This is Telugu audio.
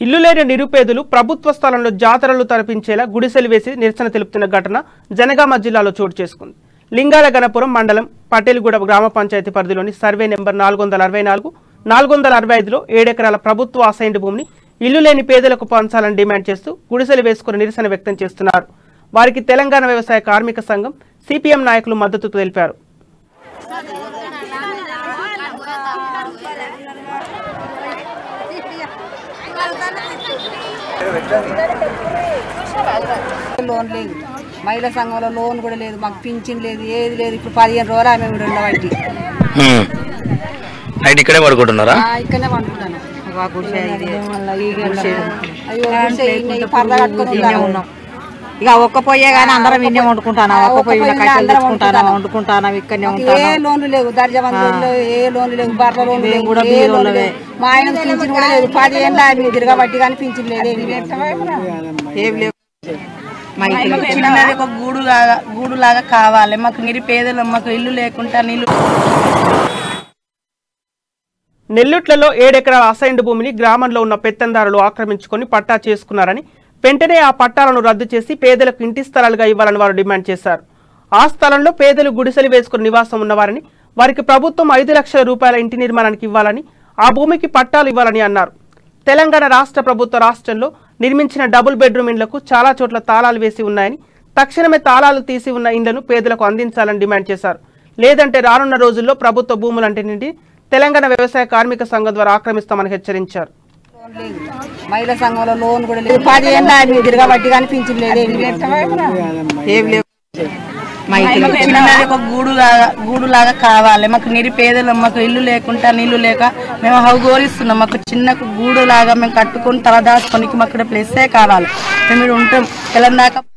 ఇల్లు లేని నిరుపేదలు ప్రభుత్వ స్థలంలో జాతరలు తలపించేలా గుడిసెలు వేసి నిరసన తెలుపుతున్న ఘటన జనగామ జిల్లాలో చోటు చేసుకుంది. లింగాల గణపురం మండలం పటేల్గూడ గ్రామ పంచాయతీ పరిధిలోని సర్వే నెంబర్ 464, 465లో 7 ఎకరాల ప్రభుత్వ అసైన్డ్ భూమిని ఇల్లు లేని పేదలకు పంచాలని డిమాండ్ చేస్తూ గుడిసెలు వేసుకుని నిరసన వ్యక్తం చేస్తున్నారు. వారికి తెలంగాణ వ్యవసాయ కార్మిక సంఘం సిపిఎం నాయకులు మద్దతు తెలిపారు. లోన్ లేదు, మహిళా సంఘంలో లోన్ కూడా లేదు, మాకు పింఛన్ లేదు, ఏది లేదు. ఇప్పుడు 15 రోజులు ఆమె ఉండబట్టి ఇక్కడే పడుకుంటున్నారా? ఇక్కడనే పండుకుంటాను. పరదా కట్టుకుని ఉన్నాం. ఇక ఒక్క పొయ్యే కానీ అందరం ఇన్నే వండుకుంటాను. ఒక్క పొయ్యి వండుకుంటాను. ఇక్కడనే ఏ లోన్లు లేవు, దర్జాబంద్ ఏ లోన్లు లేవు, బర్ర లోన్లు లేవు కూడా. మా ఆయన పింఛన్ కూడా లేదు. 10 ఏళ్ళ ఆయన తిరగబట్టి కానీ పింఛన్ లేదు, ఏమి లేవు. చిన్నది ఒక గూడులాగా కావాలి మాకు. నిరుపేదలు మాకు ఇల్లు లేకుండా నెల్లూట్లలో 7 ఎకరాల అసైన్డ్ భూమిని గ్రామంలో ఉన్న పెత్తందారులు ఆక్రమించుకొని పట్టా చేసుకున్నారని, వెంటనే ఆ పట్టాలను రద్దు చేసి పేదలకు ఇంటి స్థలాలుగా ఇవ్వాలని వారు డిమాండ్ చేశారు. ఆ స్థలంలో పేదలు గుడిసెలు వేసుకుని నివాసం ఉన్నవారని, వారికి ప్రభుత్వం 5 లక్షల రూపాయల ఇంటి నిర్మాణానికి ఇవ్వాలని, ఆ భూమికి పట్టాలు ఇవ్వాలని అన్నారు. తెలంగాణ రాష్ట్ర ప్రభుత్వ రాష్ట్రంలో నిర్మించిన డబుల్ బెడ్రూమ్ ఇండ్లకు చాలా చోట్ల తాళాలు వేసి ఉన్నాయని, తక్షణమే తాళాలు తీసి ఉన్న ఇండ్లను పేదలకు అందించాలని డిమాండ్ చేశారు. లేదంటే రానున్న రోజుల్లో ప్రభుత్వ భూములంటిని తెలంగాణ వ్యవసాయ కార్మిక సంఘం ద్వారా ఆక్రమిస్తామని హెచ్చరించారు. మహిళా సంఘంలో లోన్ కూడా లేదు. 10 ఏళ్ళ ఆయన తిరగబట్టి కానీ పింఛన్ లేదు, ఏమి లేవు. చిన్నది ఒక గూడులాగా కావాలి మాకు. నిరుపేదలు మాకు ఇల్లు లేకుండా నీళ్లు లేక మేము హౌగోరిస్తున్నాం. మాకు చిన్న గూడులాగా మేము కట్టుకొని తలదాచుకొని మాకు ఇక్కడ ప్లేసే కావాలి. మేము ఉంటాం తెలంగాణ.